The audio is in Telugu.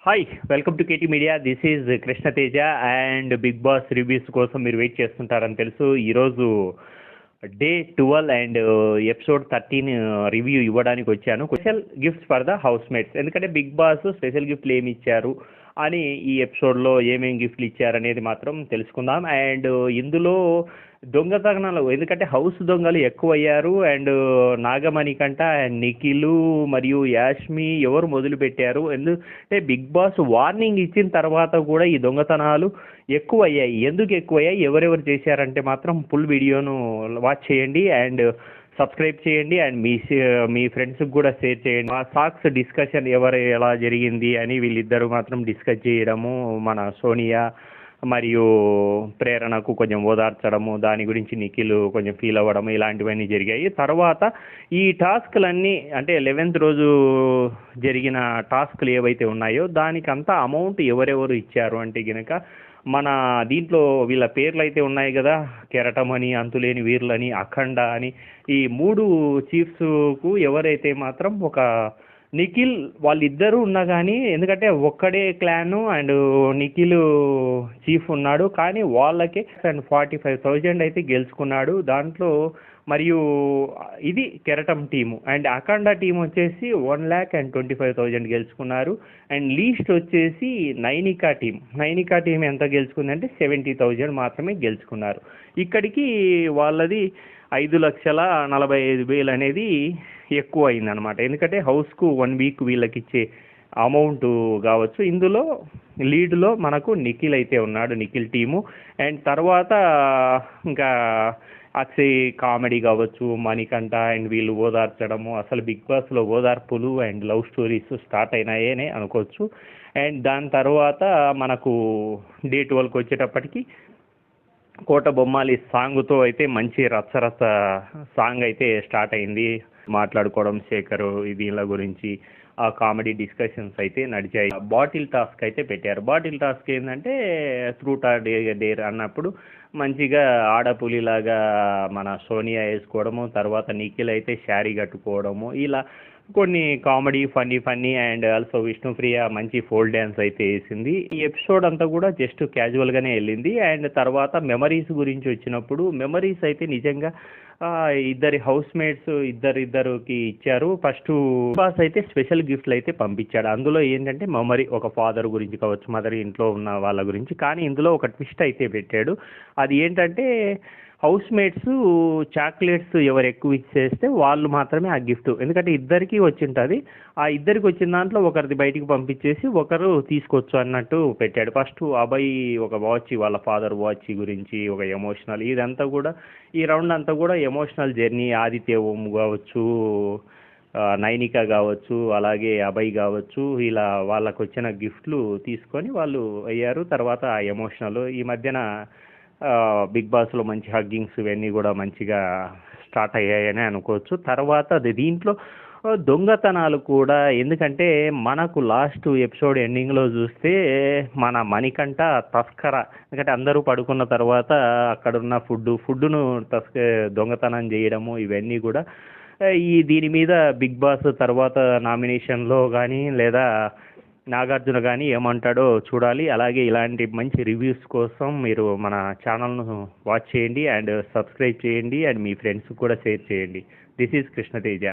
Hi welcome to KT media. This is Krishna Teja and Bigg Boss reviews కోసం మీరు వెయిట్ చేస్తుంటారని తెలుసు. ఈరోజు డే 12 అండ్ ఎపిసోడ్ 13 రివ్యూ ఇవ్వడానికి వచ్చాను. Special gifts for the house mates. ఎందుకంటే బిగ్ బాస్ స్పెషల్ గిఫ్ట్లు ఏమి ఇచ్చారు అని ఈ ఎపిసోడ్లో ఏమేమి గిఫ్ట్లు ఇచ్చారనేది మాత్రం తెలుసుకుందాం. అండ్ ఇందులో దొంగతనాలు, ఎందుకంటే హౌస్ దొంగలు ఎక్కువయ్యారు. అండ్ నాగమణికంట అండ్ నిఖిలు మరియు యాష్మి ఎవరు మొదలు పెట్టారు. ఎందుకంటే బిగ్ బాస్ వార్నింగ్ ఇచ్చిన తర్వాత కూడా ఈ దొంగతనాలు ఎక్కువయ్యాయి. ఎందుకు ఎక్కువయ్యాయి, ఎవరెవరు చేశారంటే మాత్రం ఫుల్ వీడియోను వాచ్ చేయండి అండ్ సబ్స్క్రైబ్ చేయండి అండ్ మీ ఫ్రెండ్స్కి కూడా షేర్ చేయండి. ఆ సాక్స్ డిస్కషన్ ఎవరు ఎలా జరిగింది అని వీళ్ళిద్దరూ మాత్రం డిస్కస్ చేయడము, మన సోనియా మరియు ప్రేరణకు కొంచెం ఓదార్చడము, దాని గురించి నిఖిల్ కొంచెం ఫీల్ అవ్వడము, ఇలాంటివన్నీ జరిగాయి. తర్వాత ఈ టాస్క్లన్నీ అంటే 11th రోజు జరిగిన టాస్క్లు ఏవైతే ఉన్నాయో దానికంతా అమౌంట్ ఎవరెవరు ఇచ్చారు అంటే కనుక మన దీంట్లో వీళ్ళ పేర్లు అయితే ఉన్నాయి కదా, కెరటం అని, అంతులేని వీర్లని, అఖండ అని, ఈ 3 చీఫ్స్కు ఎవరైతే మాత్రం ఒక నిఖిల్ వాళ్ళిద్దరూ ఉన్నా కానీ, ఎందుకంటే ఒక్కడే క్లాను అండ్ నిఖిల్ చీఫ్ ఉన్నాడు కానీ వాళ్ళకే 45,000 అయితే గెలుచుకున్నాడు దాంట్లో. మరియు ఇది కెరటం టీము అండ్ అఖండ టీం వచ్చేసి 1,25,000 గెలుచుకున్నారు. అండ్ లీస్ట్ వచ్చేసి నైనికా టీం ఎంత గెలుచుకుందంటే 70,000 మాత్రమే గెలుచుకున్నారు. ఇక్కడికి వాళ్ళది 5,45,000 అనేది ఎక్కువ అయిందనమాట. ఎందుకంటే హౌస్కు 1 వీక్ వీళ్ళకి ఇచ్చే అమౌంట్ కావచ్చు. ఇందులో లీడ్లో మనకు నిఖిల్ అయితే ఉన్నాడు, నిఖిల్ టీము. అండ్ తర్వాత ఇంకా అక్షయ్ కామెడీ కావచ్చు, మణికంఠ అండ్ వీళ్ళు ఓదార్చడము, అసలు బిగ్ బాస్లో ఓదార్పులు అండ్ లవ్ స్టోరీస్ స్టార్ట్ అయినాయనే అనుకోవచ్చు. అండ్ దాని తర్వాత మనకు డే 12కి వచ్చేటప్పటికి కోట బొమ్మాలి సాంగ్తో అయితే మంచి రచ్చరచ్చ సాంగ్ అయితే స్టార్ట్ అయింది. మాట్లాడుకోవడం శేఖర్ దీనిల గురించి ఆ కామెడీ డిస్కషన్స్ అయితే నడిచాయి. బాటిల్ టాస్క్ అయితే పెట్టారు. బాటిల్ టాస్క్ ఏంటంటే త్రూట్ ఆర్ డేర్ అన్నప్పుడు మంచిగా ఆడపులిలాగా మన సోనియా వేసుకోవడము, తర్వాత నిఖిల్ అయితే శారీ కట్టుకోవడము, ఇలా కొన్ని comedy funny and also Vishnupriya మంచి ఫోల్ డ్యాన్స్ అయితే వేసింది. ఈ ఎపిసోడ్ అంతా కూడా జస్ట్ క్యాజువల్గానే వెళ్ళింది. అండ్ తర్వాత మెమరీస్ గురించి వచ్చినప్పుడు మెమరీస్ అయితే నిజంగా ఇద్దరి హౌస్ మేట్స్ ఇద్దరికి ఇచ్చారు. ఫస్ట్ బాస్ అయితే స్పెషల్ గిఫ్ట్లు అయితే పంపించాడు. అందులో ఏంటంటే మెమరీ, ఒక ఫాదర్ గురించి కావచ్చు, మదర్ ఇంట్లో ఉన్న వాళ్ళ గురించి. కానీ ఇందులో ఒక ట్విస్ట్ అయితే పెట్టాడు. అది ఏంటంటే హౌస్ మేట్స్ చాక్లెట్స్ ఎవరు ఎక్కువ ఇచ్చేస్తే వాళ్ళు మాత్రమే ఆ గిఫ్ట్, ఎందుకంటే ఇద్దరికి వచ్చింటుంది. ఆ ఇద్దరికి వచ్చిన దాంట్లో ఒకరిది బయటికి పంపించేసి ఒకరు తీసుకోవచ్చు అన్నట్టు పెట్టాడు. ఫస్ట్ అబ్బాయి ఒక వాచ్, వాళ్ళ ఫాదర్ వాచ్ గురించి ఒక ఎమోషనల్, ఇదంతా కూడా ఈ రౌండ్ అంతా కూడా ఎమోషనల్ జర్నీ. ఆదిత్య ఓం కావచ్చు, నైనిక కావచ్చు, అలాగే అభయ్ కావచ్చు, ఇలా వాళ్ళకు వచ్చిన గిఫ్ట్లు తీసుకొని వాళ్ళు అయ్యారు. తర్వాత ఎమోషనల్ ఈ మధ్యన బిగ్ బాస్లో మంచి హగ్గింగ్స్ ఇవన్నీ కూడా మంచిగా స్టార్ట్ అయ్యాయని అనుకోవచ్చు. తర్వాత దీంట్లో దొంగతనాలు కూడా, ఎందుకంటే మనకు లాస్ట్ ఎపిసోడ్ ఎండింగ్లో చూస్తే మన మణికంఠ తస్కర, ఎందుకంటే అందరూ పడుకున్న తర్వాత అక్కడున్న ఫుడ్ను దొంగతనం చేయడము, ఇవన్నీ కూడా దీని మీద బిగ్ బాస్ తర్వాత నామినేషన్లో కానీ లేదా నాగార్జున కానీ ఏమంటాడో చూడాలి. అలాగే ఇలాంటి మంచి రివ్యూస్ కోసం మీరు మన ఛానల్ను వాచ్ చేయండి అండ్ సబ్స్క్రైబ్ చేయండి అండ్ మీ ఫ్రెండ్స్ కూడా షేర్ చేయండి. This is Krishna Teja.